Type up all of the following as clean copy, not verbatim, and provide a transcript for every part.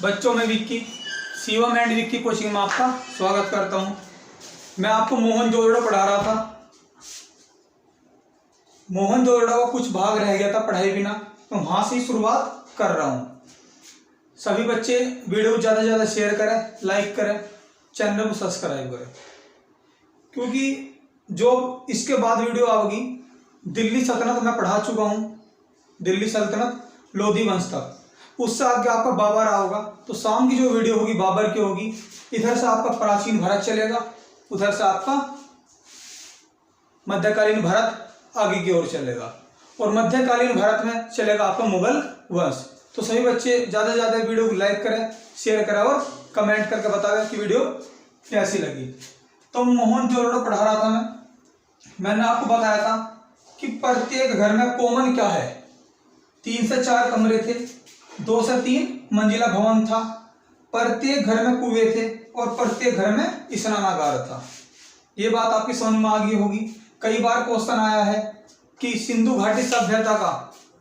बच्चों में Vicky Shivam and Vicky coaching में आपका स्वागत करता हूं। मैं आपको मोहनजोदड़ो पढ़ा रहा था। मोहनजोदड़ो का कुछ भाग रह गया था पढ़ाई बिना, तो वहां से ही शुरुआत कर रहा हूं। सभी बच्चे वीडियो ज़्यादा से ज़्यादा शेयर करें, लाइक करें, चैनल को सब्सक्राइब करें, क्योंकि जो इसके बाद वीडियो आएगी दिल्ली सल्तनत मैं पढ़ा चुका हूं। दिल्ली सल्तनत लोधी वंश तक, उससे आगे आपका बाबर होगा। तो शाम की जो वीडियो होगी बाबर की होगी। इधर से आपका प्राचीन भारत चलेगा, उधर से आपका मध्यकालीन भारत आगे की ओर चलेगा, और मध्यकालीन भारत में चलेगा आपका मुगल वंश। तो सभी बच्चे ज़्यादा से ज़्यादा वीडियो को लाइक करें, शेयर करें और कमेंट करके बताएं कि वीडियो कैसी लगी। तो मोहनजोदड़ो पढ़ा रहा था मैंने आपको बताया था कि प्रत्येक घर में कॉमन क्या है। 3 से 4 कमरे थे, 2 से 3 मंजिला भवन था, प्रत्येक घर में कुएं थे और प्रत्येक घर में स्नानागार था। ये बात आपकी समझ में आ गई होगी। कई बार क्वेश्चन आया है कि सिंधु घाटी सभ्यता का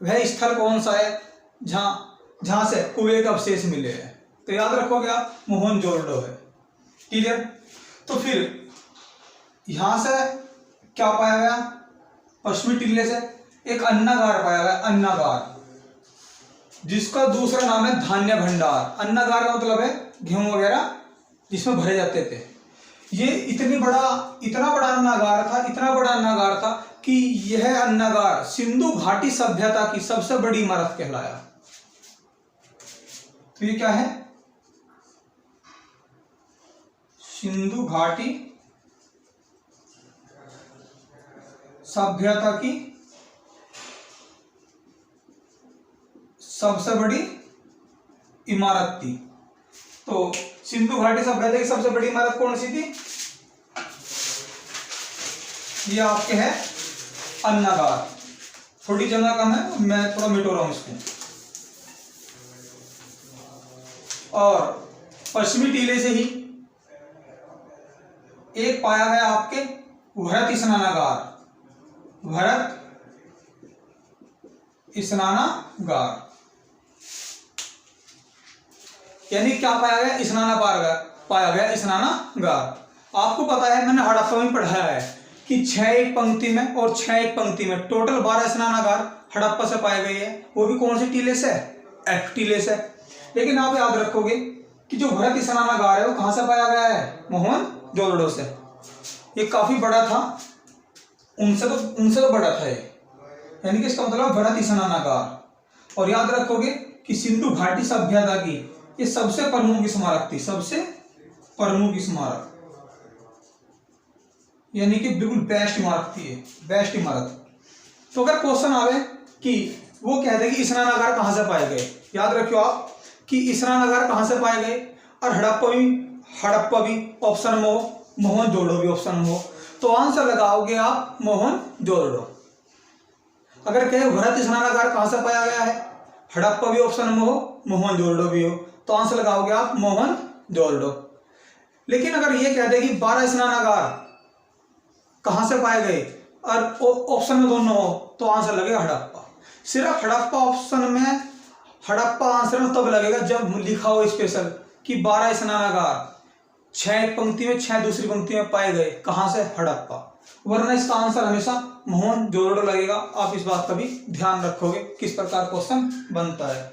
वह स्थल कौन सा है जहां से कुएं के अवशेष मिले हैं। तो याद रखोगे आप, मोहनजोदड़ो है। क्लियर? तो फिर यहां से क्या पाया गया? पश्चिमी टिल्ले से एक अन्नागार पाया गया, अन्नागार, जिसका दूसरा नाम है धान्य भंडार। अन्नागार का मतलब है गेहूं वगैरह जिसमें भरे जाते थे। ये इतना बड़ा अन्नागार था कि यह अन्नागार सिंधु घाटी सभ्यता की सबसे बड़ी इमारत कहलाया। तो ये क्या है? सिंधु घाटी सभ्यता की सबसे बड़ी इमारत थी। तो सिंधु घाटी सभ्यता की सबसे बड़ी इमारत कौन सी थी? ये आपके है अन्नागार। थोड़ी जगह कम है, मैं थोड़ा मिटो रहा हूं इसको। और पश्चिमी टीले से ही एक पाया गया आपके भरत स्नानागार। भरत स्नानागार यानी क्या पाया गया? पाया गया स्नानागार। आपको पता है, मैंने हड़प्पा में पढ़ाया है कि 6 एक पंक्ति में और 6 एक पंक्ति में टोटल 12 स्नानागार हड़प्पा से पाए गए हैं। वो भी कौन से टीले से? एफ टीले से। लेकिन आप याद रखोगे कि जो भरत स्नानागार है वो कहां से पाया गया है? मोहनजोदड़ो से। ये काफी बड़ा था, उनसे तो बड़ा था ये, यानी कि इसका मतलब भरत स्नानागार। और याद रखोगे कि सिंधु घाटी सभ्यता की ये सबसे प्रमुख स्मारक थी, सबसे प्रमुख स्मारक, यानी कि बिल्कुल बेस्ट इमारत थी ये, बेस्ट इमारत। तो अगर क्वेश्चन आवे कि वो कहते कि स्नानागार कहां से पाए गए, याद रखियो आप कि स्नानागार कहां से पाए गए। और हड़प्पा भी ऑप्शन में हो, मोहनजोदड़ो भी ऑप्शन में हो, तो आंसर लगाओगे आप मोहनजोदड़ो। अगर कहे भरत स्नानागार कहां से पाया गया है, हड़प्पा भी ऑप्शन में हो, मोहनजोदड़ो भी हो, तो आंसर लगाओगे आप मोहनजोदड़ो। लेकिन अगर ये कह दे कि 12 स्नानागार कहां से पाए गए और ऑप्शन में दोनों हो, तो आंसर लगेगा हड़प्पा। सिर्फ हड़प्पा ऑप्शन में, हड़प्पा आंसर में तब लगेगा जब लिखा हो स्पेशल कि 12 स्नानागार 6 एक पंक्ति में, 6 दूसरी पंक्ति में पाए गए। कहां से? हड़प्पा। वरना इसका आंसर हमेशा मोहनजोदड़ो लगेगा। आप इस बात का भी ध्यान रखोगे किस प्रकार क्वेश्चन बनता है।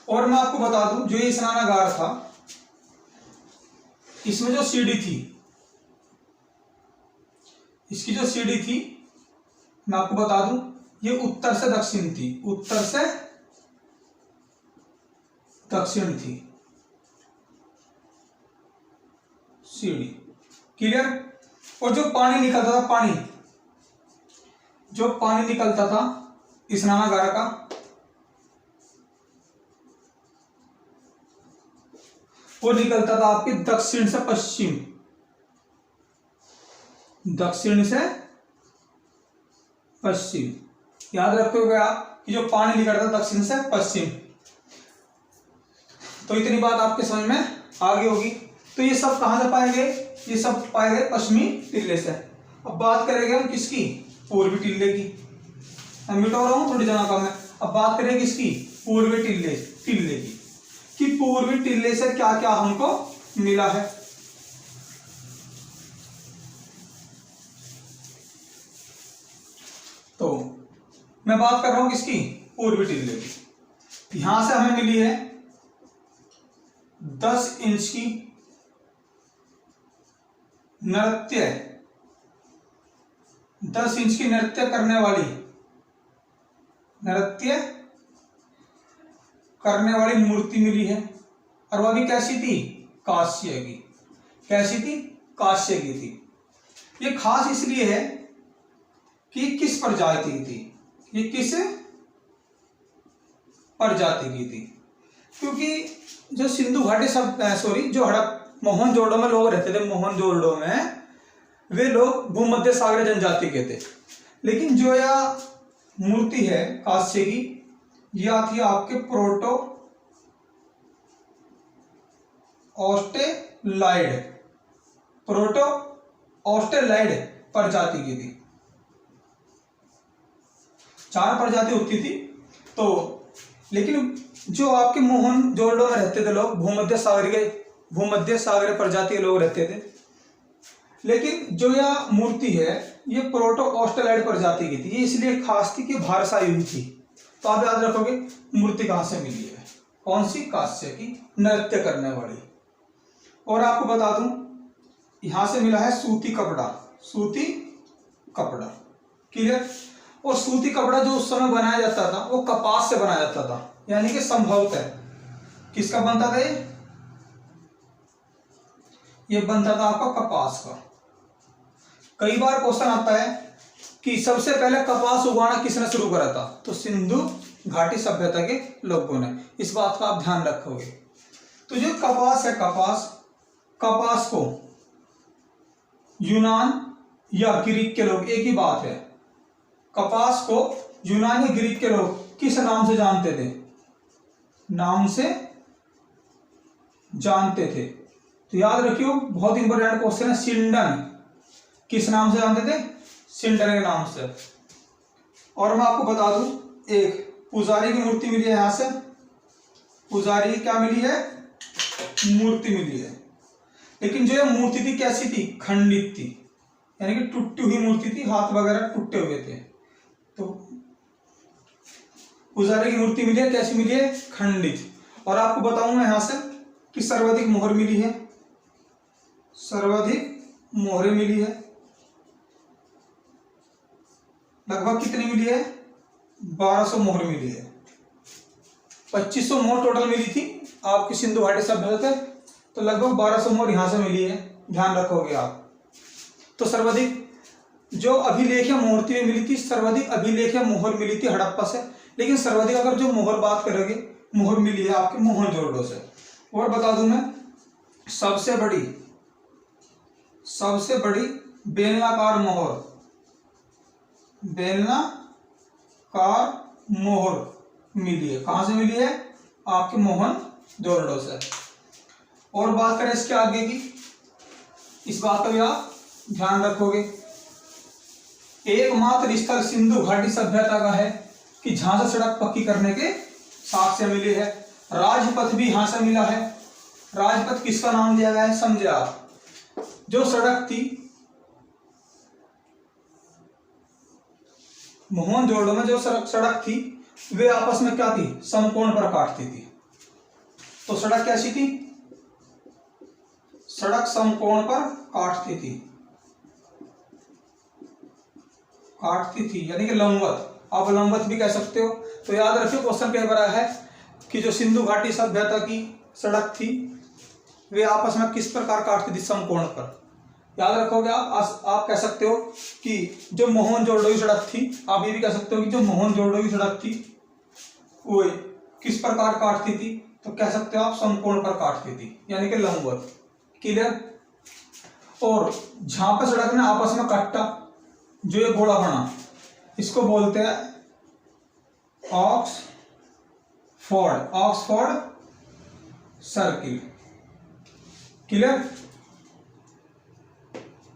और मैं आपको बता दूं, जो ये स्नानागार था इसमें जो सीढ़ी थी, इसकी जो सीढ़ी थी मैं आपको बता दूं, ये उत्तर से दक्षिण थी, उत्तर से दक्षिण थी सीढ़ी। क्लियर? और जो पानी निकलता था, जो पानी निकलता था स्नानागार का, वो निकलता था आपके दक्षिण से पश्चिम, दक्षिण से पश्चिम। याद रखोगे आप कि जो पानी निकलता था दक्षिण से पश्चिम। तो इतनी बात आपके समझ में आ गई होगी। तो ये सब कहां से पाए गए? ये सब पाए गए पश्चिमी टिल्ले से। अब बात करेंगे हम किसकी? पूर्वी टिल्ले की। मैं मिटा रहा हूं, थोड़ी जगह कम है। अब बात करें किसकी? पूर्वी टिल्ले की। कि पूर्वी टिल्ले से क्या क्या हमको मिला है। तो मैं बात कर रहा हूं किसकी, पूर्वी टिल्ले की। यहां से हमें मिली है 10 इंच की नृत्य, 10 इंच की नृत्य करने वाली मूर्ति मिली है। और वह भी कैसी थी, कांस्य की। कैसी थी, कांस्य की थी। ये खास इसलिए है कि किस प्रजाति की थी, ये किस प्रजाति की थी, क्योंकि जो सिंधु घाटी सब जो मोहनजोदड़ो में लोग रहते थे, मोहनजोदड़ो में वे लोग भूमध्य सागरीय जनजाति के थे। लेकिन जो यह मूर्ति है कांस्य की, यह थी आपके प्रोटो ऑस्ट्रेलाइड प्रजाति की थी। 4 प्रजाति होती थी। तो लेकिन जो आपके मोहनजोदड़ो में रहते थे लोग, भूमध्य सागरीय प्रजाति के लोग रहते थे। लेकिन जो यह मूर्ति है ये प्रोटो ऑस्ट्रेलाइड प्रजाति की थी। ये इसलिए खास थी कि भारसाई हुई थी। तो आप याद रखोगे मूर्ति कहां से मिली है, कौन सी, कांस्य की, नृत्य करने वाली। और आपको बता दूं यहां से मिला है सूती कपड़ा। क्लियर। और सूती कपड़ा जो उस समय बनाया जाता था वो कपास से बनाया जाता था, यानी कि संभवतः किसका बनता था, ये बनता था आपका कपास का। कई बार क्वेश्चन आता है कि सबसे पहले कपास उगाना किसने शुरू करा था, तो सिंधु घाटी सभ्यता के लोगों ने। इस बात का आप ध्यान रखोगे। तो जो कपास है, कपास को यूनान या ग्रीक के लोग, एक ही बात है, कपास को यूनान या ग्रीक के लोग किस नाम से जानते थे, जानते थे। तो याद रखियो, बहुत इंपॉर्टेंट क्वेश्चन है। सिंडन किस नाम से जानते थे, सिंडन के नाम से। और मैं आपको बता दूं, एक पुजारी की मूर्ति मिली है, यहां से पुजारी की क्या मिली है, मूर्ति मिली है। लेकिन जो ये मूर्ति थी कैसी थी, खंडित थी, यानी कि टूटी हुई मूर्ति थी, हाथ वगैरह टूटे हुए थे। तो पुजारी की मूर्ति मिली है, कैसी मिली है, खंडित। और आपको बताऊं मैं यहां से कि सर्वाधिक मोहर मिली है, सर्वाधिक मोहरें मिली है। लगभग कितनी मिली है, 1200 मोहर मिली है। 2500 मोहर टोटल मिली थी आपकी सिंधु घाटी सभ्यता से, तो लगभग 1200 मोहर यहां से मिली है, ध्यान रखोगे आप। तो सर्वाधिक जो अभिलेख या मूर्ति में मिली थी, सर्वाधिक अभिलेख या मोहर मिली थी हड़प्पा से। लेकिन सर्वाधिक अगर जो मोहर बात करोगे, मोहर मिली है आपके मोहनजोदड़ो से। और बता दूं मैं, सबसे बड़ी बेलनाकार मोहर मिली है, कहां से मिली है, आपके मोहनजोदड़ो से। और बात करें इसके आगे की, इस बात का भी आप ध्यान रखोगे। एकमात्र स्थल सिंधु घाटी सभ्यता का है कि जहां से सड़क पक्की करने के साक्ष्य मिले हैं। राजपथ भी यहां से मिला है। राजपथ किसका नाम दिया गया है, समझे आप। जो सड़क थी मोहनजोदड़ो में, जो सड़क थी वे आपस में क्या थी, समकोण पर काटती थी। तो सड़क कैसी थी, सड़क समकोण पर काटती थी, यानी कि लंबवत। आप लंबवत भी कह सकते हो। तो याद रखिए क्वेश्चन कह रहा है कि जो सिंधु घाटी सभ्यता की सड़क थी वे आपस में किस प्रकार काटती थी, समकोण पर। याद रखोगे आप कह सकते हो कि जो मोहनजोदड़ो की सड़क थी, आप ये भी कह सकते हो कि जो मोहनजोदड़ो की सड़क थी वो किस प्रकार काटती थी, तो कह सकते हो आप समकोण पर काटती थी, यानी कि लंबवत। क्लियर। और जहां पर सड़क ने आपस में काटा, जो ये गोला बना, इसको बोलते हैं Oxford circle. Clear.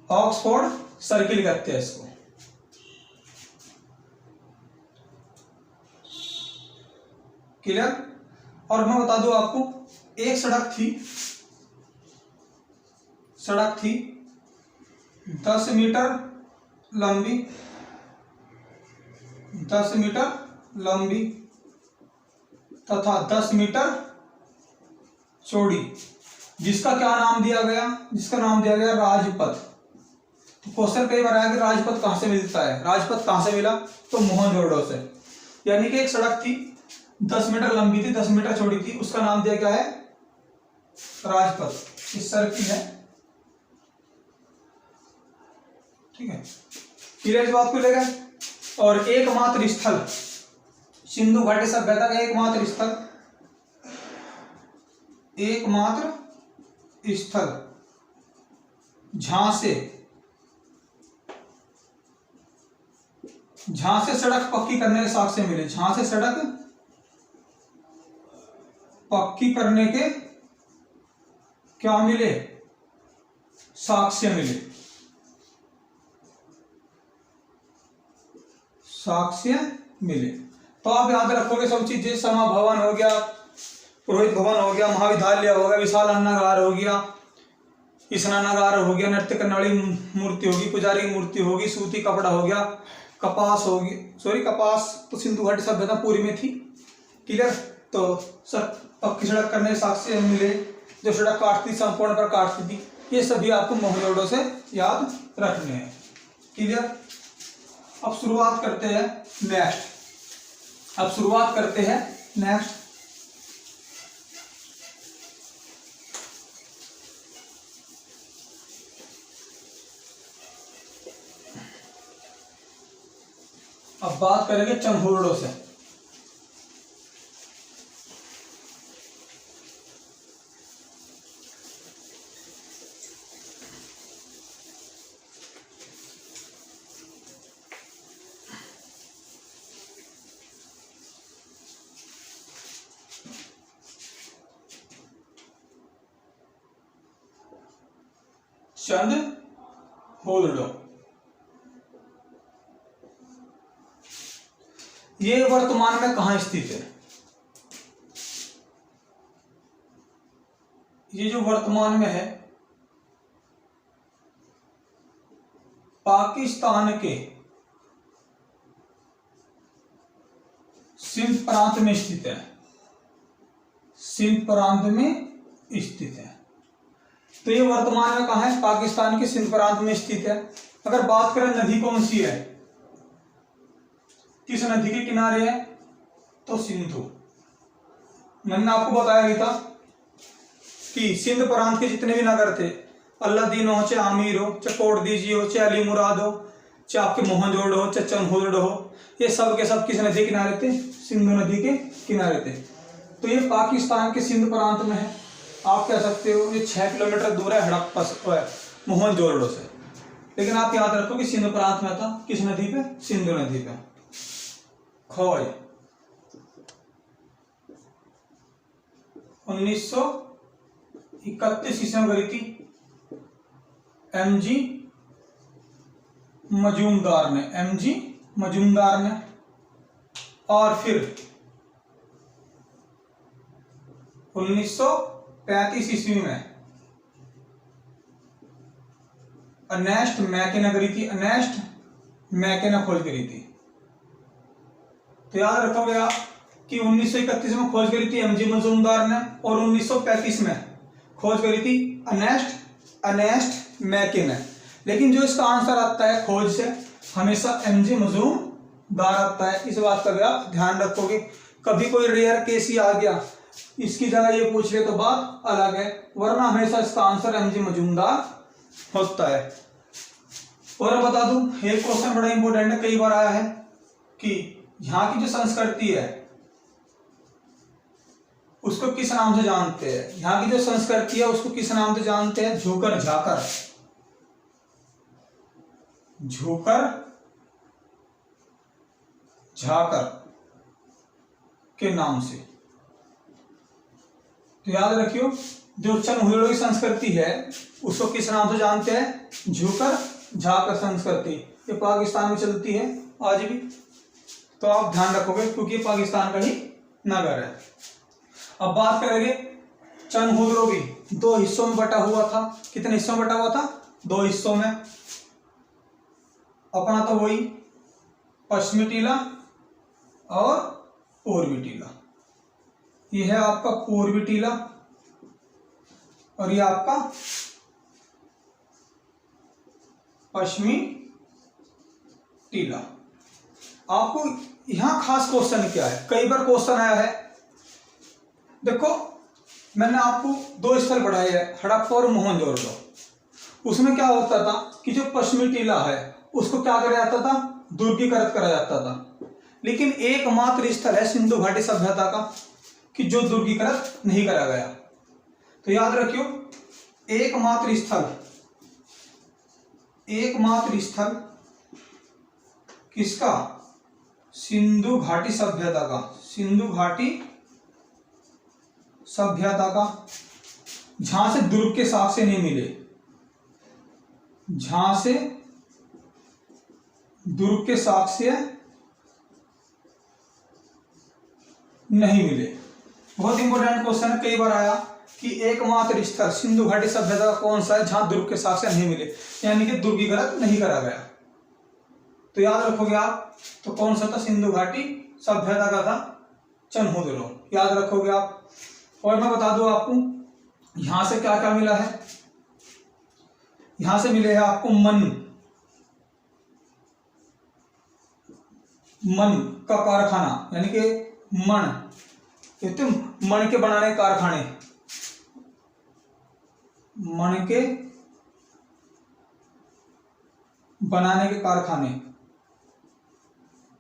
Oxford circle कहते हैं इसको। क्लियर। और मैं बता दूं आपको एक सड़क थी 10 मीटर लंबी, 10 मीटर लंबी तथा 10 मीटर चौड़ी, जिसका क्या नाम दिया गया? जिसका नाम दिया गया राजपथ। तो क्वेश्चन कई बार आया कि राजपथ कहां से मिलता है? राजपथ कहां से मिला? तो मोहनजोदड़ो से। यानी कि एक सड़क थी 10 मीटर लंबी थी, 10 मीटर चौड़ी थी, उसका नाम दिया क्या है? राजपथ। इस सर्किल है, ठीक है, क्लियर इस बात को लेकर। और एकमात्र स्थल, सिंधु घाटी सभ्यता का एकमात्र स्थल जहां से सड़क पक्की करने के साक्ष्य मिले, जहां से सड़क पक्की करने के क्या मिले? साक्ष्य मिले, साक्ष्य मिले। तो आप याद रखोगे सब चीजें, समा भवन हो गया, पुरोहित भवन हो गया, महाविद्यालय हो गया, विशाल अन्नागार हो गया, स्नानागार हो गया, नृत्य करने वाली मूर्ति होगी, पुजारी की मूर्ति होगी, सूती कपड़ा हो गया, कपास होगी, कपास तो सिंधु घाटी सभ्यता पूरी में थी, क्लियर। तो सर पक्की सड़क करने के साक्ष्य मिले, जो सड़क काटती संपूर्ण पर काटती थी, ये सभी आपको मोहनजोदड़ो से याद रखने हैं, क्लियर। अब शुरुआत करते हैं नेक्स्ट। अब बात करेंगे चंहुरड़ो से। चंहुरड़ो ये वर्तमान में कहां स्थित है? ये जो वर्तमान में है पाकिस्तान के सिंध प्रांत में स्थित है, सिंध प्रांत में स्थित है। तो ये वर्तमान में कहां है? पाकिस्तान के सिंध प्रांत में स्थित है। अगर बात करें नदी कौन सी है, किस नदी के किनारे है? तो सिंधु। मैंने आपको बताया भी था कि सिंध प्रांत के जितने भी नगर थे, अल्लादीन हो, चाहे आमिर हो, चाहे कोटदीजी हो, चाहे अली मुराद हो, चाहे आपके मोहनजोदड़ो हो, चाहे चंहुरड़ो हो, ये सब के सब किस नदी के किनारे थे? सिंधु नदी के किनारे थे। तो ये पाकिस्तान के सिंध प्रांत में है। आप कह सकते हो ये 6 किलोमीटर दूर है हड़प्पा मोहनजोदड़ो से, लेकिन आप याद रखो कि सिंध प्रांत में था, किस नदी पे? सिंधु नदी पे। खोज 1931 ईस्वी में करी थी एमजी मजूमदार ने, और फिर 1935 ईस्वी में अर्नेस्ट मैके ने करी थी, अर्नेस्ट मैके ने खोज करी थी। तो याद रखोगे आप कि 1931 में खोज करी थी एमजी मजूमदार ने, और 1935 में खोज करी थी अर्नेस्ट मैके ने। लेकिन जो इसका आंसर आता है खोज से, हमेशा एमजी मजूमदार आता है। इस बात का भी आप ध्यान रखोगे। कभी कोई रेयर केस ही आ गया, इसकी जगह ये पूछ ले तो बात अलग है, वरना हमेशा इसका आंसर एमजी मजूमदार होता है। और बता दूं, एक क्वेश्चन बड़ा इंपॉर्टेंट है, कई बार आया है कि यहाँ की जो संस्कृति है उसको किस नाम से जानते हैं? यहाँ की जो संस्कृति है उसको किस नाम से जानते हैं? झोकर झाकर, झोकर झाकर के नाम से। तो याद रखियो, जो चंहुरड़ो की संस्कृति है उसको किस नाम से जानते हैं? झोकर झाकर संस्कृति। ये पाकिस्तान में चलती है आज भी, तो आप ध्यान रखोगे क्योंकि पाकिस्तान का ही नगर है। अब बात करेंगे चनहुद्रो भी 2 हिस्सों में बटा हुआ था। कितने हिस्सों में बटा हुआ था? 2 हिस्सों में। अपना तो वही पश्चिमी टीला और पूर्वी टीला। ये है आपका पूर्वी टीला और ये आपका पश्चिमी टीला। आपको यहां खास क्वेश्चन क्या है, कई बार क्वेश्चन आया है। देखो मैंने आपको 2 स्थल पढ़ाए हैं, हड़प्पा और मोहनजोदड़ो। उसमें क्या होता था कि जो पश्चिमी टीला है उसको क्या करा जाता था? दुर्गीकृत करा जाता था। लेकिन एकमात्र स्थल है सिंधु घाटी सभ्यता का कि जो दुर्गीकृत नहीं करा गया। तो याद रखियो, एकमात्र स्थल किसका? सिंधु घाटी सभ्यता का। सिंधु घाटी सभ्यता का, जहां से दुर्ग के साक्ष्य नहीं मिले, जहां से दुर्ग के साक्ष्य नहीं मिले। बहुत इंपॉर्टेंट क्वेश्चन है, कई बार आया कि एकमात्र स्थल सिंधु घाटी सभ्यता का कौन सा है जहां दुर्ग के साक्ष्य नहीं मिले, यानी कि दुर्गीकृत नहीं करा गया। तो याद रखोगे आप, तो कौन सा था? सिंधु घाटी सभ्यता का था चनहुद्रो। याद रखोगे आप। और मैं बता दूं आपको यहां से क्या क्या मिला है। यहां से मिले हैं आपको मन का कारखाना, यानी कि मण के बनाने कारखाने, मण के बनाने के कारखाने,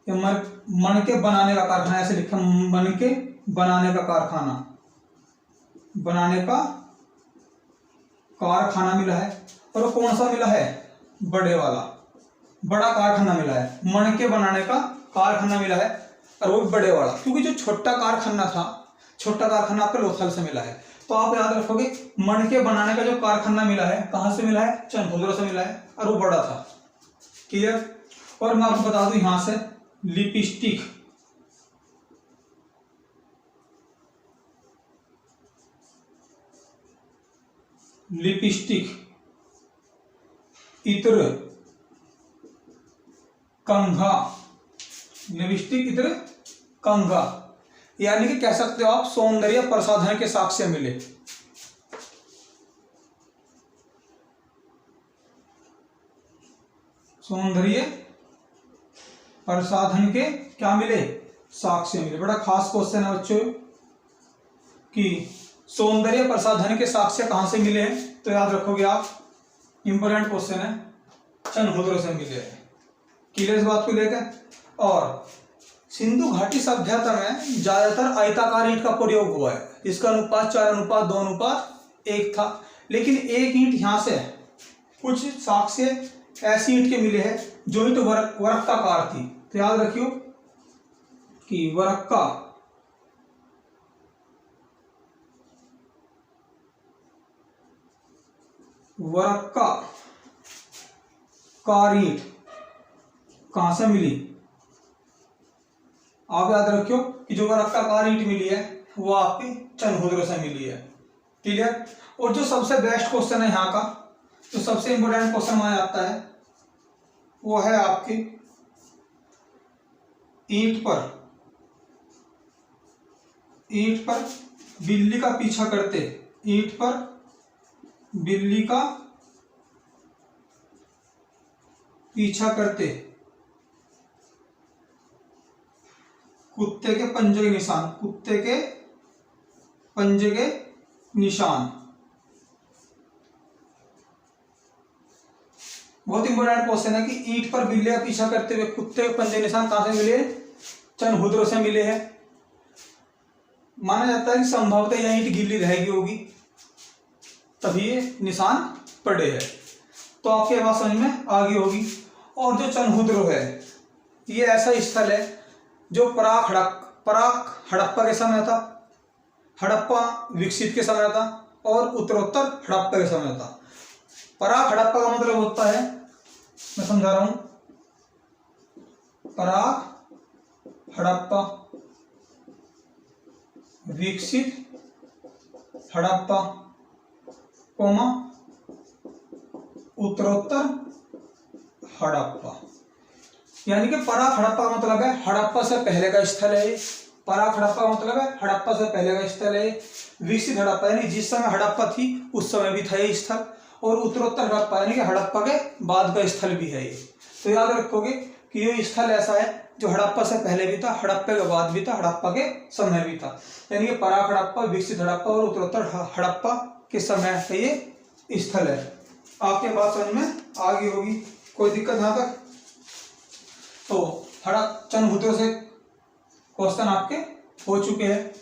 मण के बनाने का कारखाना, ऐसे लिखा, मण के बनाने का कारखाना, बनाने का कारखाना मिला है। और वो कौन सा मिला है? बड़े वाला, बड़ा कारखाना मिला है। मण के बनाने का कारखाना मिला है और वो बड़े वाला, क्योंकि जो छोटा कारखाना था, छोटा कारखाना आपको लोथल से मिला है। तो आप याद रखोगे मण के बनाने का जो कारखाना मिला है कहां से मिला है? चनहुद्रो से मिला है और वो बड़ा था। क्लियर। और मैं आपको बता दूं यहां से लिपस्टिक, इत्र, कंघा, लिपस्टिक, इत्र, कंघा, यानी कि कह सकते हो आप सौंदर्य प्रसाधन के साक्ष्य मिले। सौंदर्य प्रसाधन के क्या मिले? साक्ष्य मिले। बड़ा खास क्वेश्चन है बच्चों कि सौंदर्य प्रसाधन के साक्ष्य कहां से मिले हैं। तो याद रखोगे आप, इंपोर्टेंट क्वेश्चन है, चनहुद्रो से मिले हैं। क्लियर इस बात को लेकर। और सिंधु घाटी सभ्यता में ज्यादातर आयताकार ईंट का प्रयोग हुआ है। इसका अनुपात 4:2:1 था। लेकिन एक ईंट यहां से, कुछ साक्ष्य ऐसी ईंट के मिले हैं जो ईंट वर्गाकार थी। तो याद रखियो कि वर्गाकार ईंट कहां से मिली? आप याद रखियो कि जो वर्गाकार ईंट मिली है वो आपकी चनहुद्रो से मिली है। क्लियर। और जो सबसे बेस्ट क्वेश्चन है यहाँ का, जो सबसे इंपोर्टेंट क्वेश्चन माना जाता है, वो है आपकी ईंट पर बिल्ली का पीछा करते, ईंट पर बिल्ली का पीछा करते कुत्ते के पंजे के निशान, कुत्ते के पंजे के निशान। बहुत इंपॉर्टेंट क्वेश्चन है कि ईंट पर बिल्ली का पीछा करते हुए कुत्ते के पंजे निशान कहां से मिले? चनहुद्रो से मिले हैं। माना जाता है कि संभवतः यह ईंट गीली रहेगी होगी, तभी ये निशान पड़े हैं। तो आपके बात समझ में आ गई होगी। और जो चनहुद्रो है ये ऐसा स्थल है जो प्राक हड़प्पा के समय था, हड़प्पा विकसित के समय था और उत्तरोत्तर हड़प्पा के समय था। प्राक हड़प्पा का मतलब होता है, मैं समझा रहा हूं, प्राक हड़प्पा विकसित हड़प्पा, कोमा उत्तरोत्तर हड़प्पा। यानी कि पराक हड़प्पा का मतलब है हड़प्पा से पहले का स्थल है। पराक हड़प्पा का मतलब है हड़प्पा से पहले का स्थल है। विकसित हड़प्पा यानी जिस समय हड़प्पा थी उस समय भी था ये स्थल। और उत्तरोत्तर हड़प्पा यानी कि हड़प्पा के बाद का स्थल भी है ये। तो याद रखोगे कि ये स्थल ऐसा है जो हड़प्पा से पहले भी था, हड़प्पा के बाद भी था, हड़प्पा के समय भी था। यानी कि पराक हड़प्पा, विकसित हड़प्पा और उत्तरोत्तर हड़प्पा के समय का ये स्थल है। आपके बात समझ में आ गई होगी, कोई दिक्कत यहाँ तक? तो चंद मुद्दों से क्वेश्चन आपके हो चुके हैं।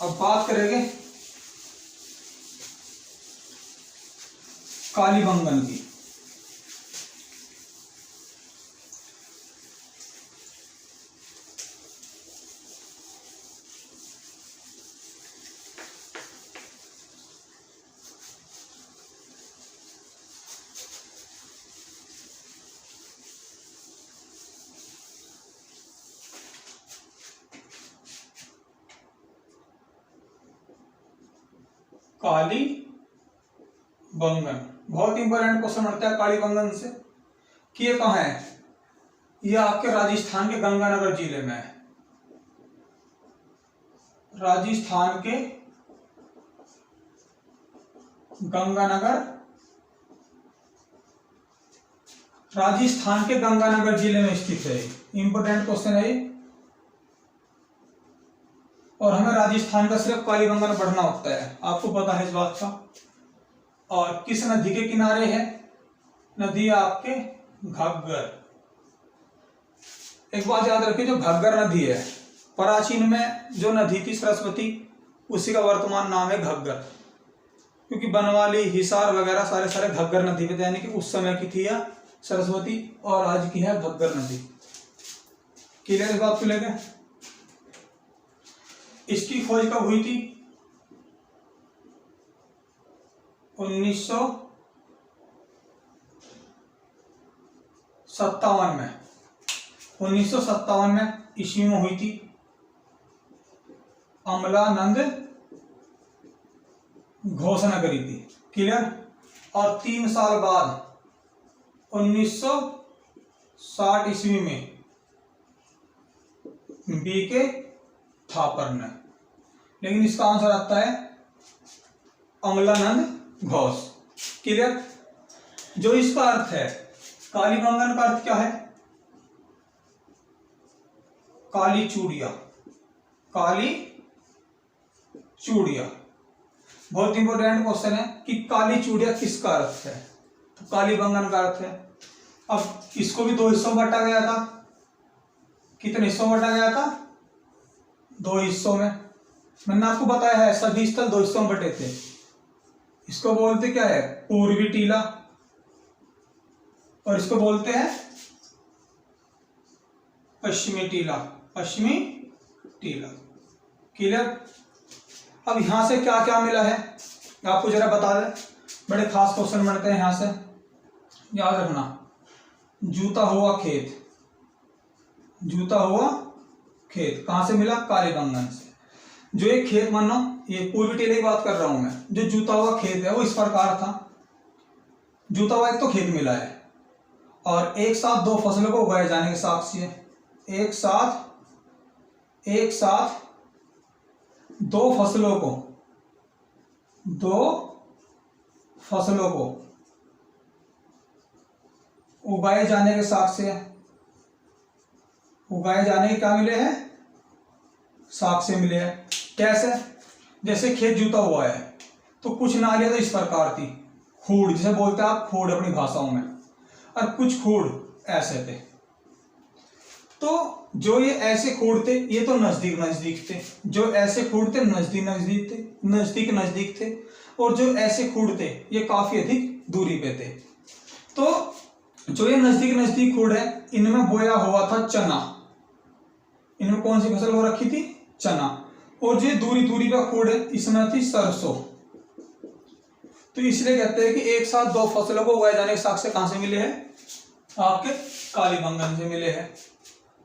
अब बात करेंगे कालीबंगन की। कालीबंगन बहुत इंपॉर्टेंट क्वेश्चन बनता है कालीबंगन से कि ये कहाँ है। ये आपके राजस्थान के गंगानगर जिले में है। राजस्थान के गंगानगर जिले में स्थित है। इंपॉर्टेंट क्वेश्चन है ये। और हमें राजस्थान का सिर्फ कालीबंगन पढ़ना होता है, आपको पता है इस बात का। और किस नदी के किनारे है? नदी आपके घग्गर। एक बात याद रखिए, जो घग्गर नदी है, प्राचीन में जो नदी थी सरस्वती, उसी का वर्तमान नाम है घग्गर। क्योंकि बनवाली, हिसार वगैरह सारे घग्गर नदी पे थे। यानी कि उस समय की थी यह सरस्वती और आज की है घग्गर नदी। क्लियर इस बात को लेकर? इसकी खोज कब हुई थी? 1957 में। 1957 में ईस्वी में हुई थी। अमलानंद घोष ने करी थी। क्लियर? और 3 साल बाद 1960 ईस्वी में बीके थापर ने। लेकिन इसका आंसर आता है अमलानंद घोष। क्लियर? जो इसका अर्थ है, कालीबंगन का अर्थ क्या है? काली चूड़िया। काली चूड़िया बहुत इंपॉर्टेंट क्वेश्चन है कि काली चूड़िया किसका अर्थ है? तो कालीबंगन का अर्थ है। अब इसको भी 2 हिस्सों में बांटा गया था। कितने हिस्सों में बांटा गया था? 2 हिस्सों में। मैंने आपको बताया है सभी स्थल 2 हिस्सों में बटे थे। इसको बोलते क्या है? पूर्वी टीला। और इसको बोलते हैं पश्चिमी टीला। पश्चिमी टीला। क्लियर? अब यहां से क्या क्या मिला है आपको जरा बता दें। बड़े खास क्वेश्चन बनते हैं यहां से, याद रखना। जूता हुआ खेत। जूता हुआ खेत कहां से मिला? कालीबंगन से। जो एक खेत मानो, ये पूर्वी टीले की बात कर रहा हूं मैं। जो जूता हुआ खेत है वो इस प्रकार था। जूता हुआ एक तो खेत मिला है और एक साथ 2 फसलों को उगाए जाने के साक्ष्य है। एक साथ 2 फसलों को उगाए जाने के साक्ष्य है। उगाए जाने के क्या मिले हैं? साक्ष्य मिले हैं। कैसे? जैसे खेत जूता हुआ है तो कुछ नालियां तो इस प्रकार थी, खूड़ जिसे बोलते हैं आप, खूड़ अपनी भाषाओं में, और कुछ खूड़ ऐसे थे। तो जो ये ऐसे खूड़ थे ये तो नजदीक थे। जो ऐसे खूड़ थे नजदीक थे। और जो ऐसे खूड़ थे ये काफी अधिक दूरी पे थे। तो जो ये नजदीक खूड़ है, इनमें बोया हुआ था चना। इनमें कौन सी फसल हो रखी थी? चना। और जो दूरी पे खूड़ है, इसमें थी सरसों। तो इसलिए कहते हैं कि एक साथ 2 फसलों को उगाए जाने के साक्ष्य कहां से मिले हैं? आपके कालीबंगन से मिले हैं।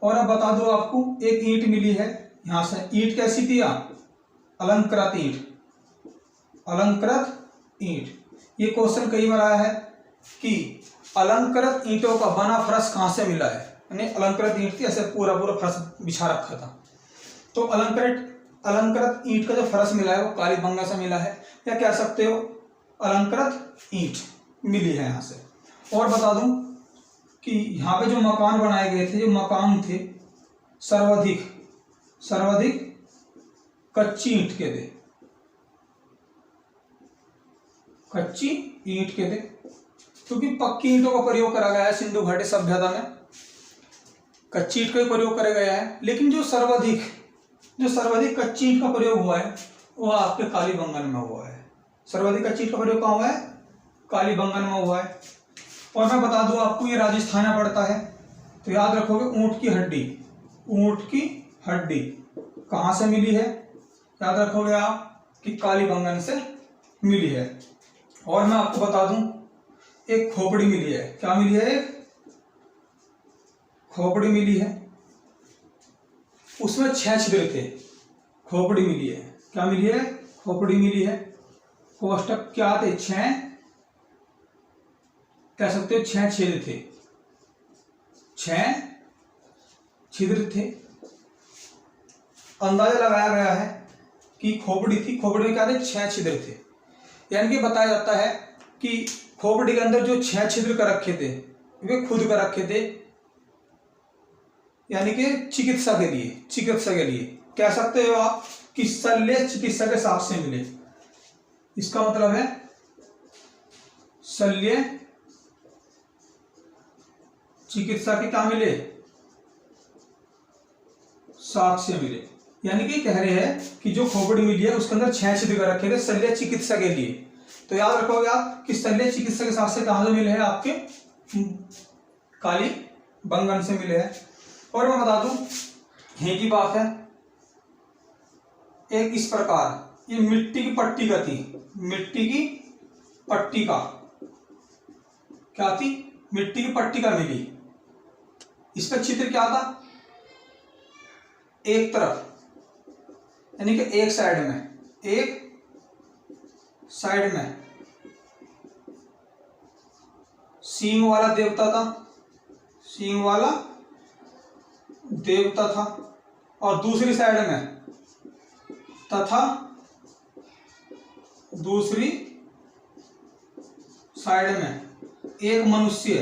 और अब बता दो आपको, एक ईंट मिली है यहां से ईंट कैसी थी? अलंकृत ईंट, अलंकृत ईंट। ये क्वेश्चन कई बार आया है कि अलंकृत ईंटों का बना फर्श कहां से मिला है, यानी अलंकृत ईंट थी, ऐसे पूरा पूरा फर्श बिछा रखा था, तो अलंकृत ईंट का जो फर्श मिला है वो कालीबंगा से मिला है, या कह सकते हो अलंकृत ईंट मिली है यहां से। और बता दूं कि यहाँ पे जो मकान बनाए गए थे, जो मकान थे सर्वाधिक कच्ची ईंट के थे, कच्ची ईंट के थे, क्योंकि पक्की ईंटों का प्रयोग करा गया है सिंधु घाटी सभ्यता में, कच्ची ईंट का ही प्रयोग करा गया है। लेकिन जो सर्वाधिक कच्ची ईंट का प्रयोग हुआ है वो आपके कालीबंगन में हुआ है। सर्वाधिक कच्ची ईंट का प्रयोग कहाँ हुआ है? कालीबंगन में हुआ है। और मैं बता दूं आपको, ये राजस्थान में पड़ता है, तो याद रखोगे ऊंट की हड्डी कहाँ से मिली है? याद रखोगे आप कि कालीबंगन से मिली है। और मैं आपको बता दूं, एक खोपड़ी मिली है। क्या मिली है? एक खोपड़ी मिली है, उसमें 6 छिद्र थे। खोपड़ी मिली है, क्या मिली है? खोपड़ी मिली है। कोष्टक क्या थे? 6 कह सकते हो, 6 छेद थे, 6 छिद्र थे। अंदाजा लगाया गया है कि खोपड़ी थी, खोपड़ी में क्या थे? 6 छिद्र थे। यानी कि बताया जाता है कि खोपड़ी के अंदर जो 6 छिद्र कर रखे थे वे खुद कर रखे थे, यानी कि चिकित्सा के लिए कह सकते हो आप कि शल्य चिकित्सा के साथ से मिले। इसका मतलब है शल्य चिकित्सा के क्या मिले? साथ से मिले। यानी कि कह रहे हैं कि जो खोपड़ी मिली है उसके अंदर 6 छिद्र कर रखे थे शल्य चिकित्सा के लिए। तो याद रखोगे आप कि शल्य चिकित्सा के साथ से कहां से मिले हैं? आपके कालीबंगन से मिले हैं। और मैं बता दूं, यही की बात है, एक इस प्रकार ये मिट्टी की पट्टी का थी, मिट्टी की पट्टी का क्या थी? मिट्टी की पट्टी का मिली। इसका चित्र क्या था? एक तरफ, यानी कि एक साइड में सींग वाला देवता था, और दूसरी साइड में तथा दूसरी साइड में एक मनुष्य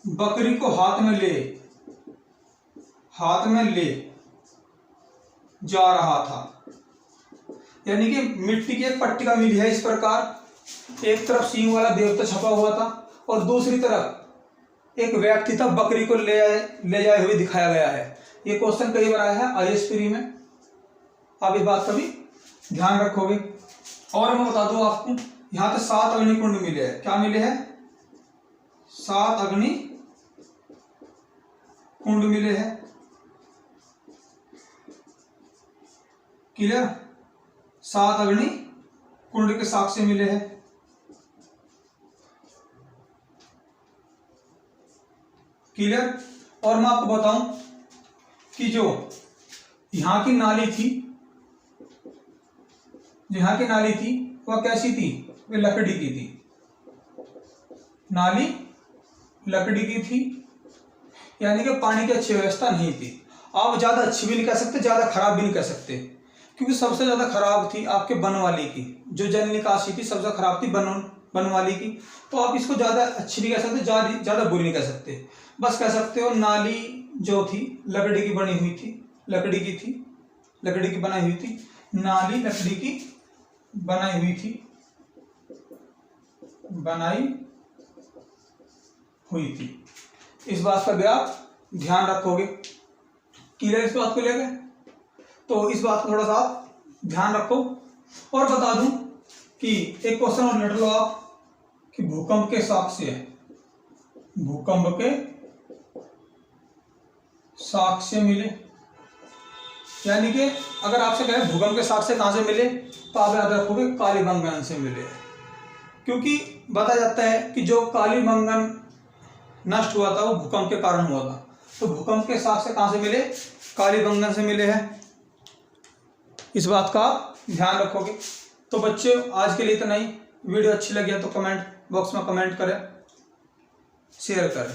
बकरी को हाथ में ले जा रहा था। यानी कि मिट्टी की एक पट्टिका मिली है इस प्रकार, एक तरफ सींग वाला देवता छपा हुआ था और दूसरी तरफ एक व्यक्ति था, बकरी को ले जाए हुए दिखाया गया है। ये क्वेश्चन कई बार आया है आईएएस प्री में, आप इस बात का भी ध्यान रखोगे। और मैं बता दूं आपको, यहां पे 7 अग्निकुंड मिले हैं। क्या मिले हैं? 7 अग्निकुंड मिले हैं। क्लियर? 7 अग्निकुंड के साक्ष्य मिले हैं। क्लियर? और मैं आपको बताऊं कि जो यहां की नाली थी वह कैसी थी? वह लकड़ी की थी। नाली लकड़ी की थी, यानी कि पानी की अच्छी व्यवस्था नहीं थी। आप ज्यादा अच्छी भी नहीं कह सकते, ज्यादा खराब भी नहीं कह सकते, क्योंकि सबसे ज्यादा खराब थी आपके बनवाली की, जो जल निकासी थी सबसे खराब थी बनवाली की। तो आप इसको ज्यादा अच्छी नहीं कह सकते, ज्यादा बुरी नहीं कह सकते, बस कह सकते हो नाली जो थी लकड़ी की बनाई हुई थी, नाली लकड़ी की बनाई हुई थी। इस बात का भी आप ध्यान रखोगे। क्लियर इस बात को लेकर? तो इस बात को थोड़ा सा आप ध्यान रखो। और बता दूं कि एक क्वेश्चन और लेट लो आप कि भूकंप के साक्ष्य मिले। यानी कि अगर आपसे कहें भूकंप के साक्ष्य कहां से मिले, तो आप याद रखोगे कालीबंगन से मिले, क्योंकि बताया जाता है कि जो कालीबंगन नष्ट हुआ था वो भूकंप के कारण हुआ था। तो भूकंप के साक्ष्य से कहाँ से मिले? कालीबंगन से मिले हैं। इस बात का आप ध्यान रखोगे। तो बच्चे आज के लिए इतना ही। वीडियो अच्छी लगी है तो कमेंट बॉक्स में कमेंट करें, शेयर करें।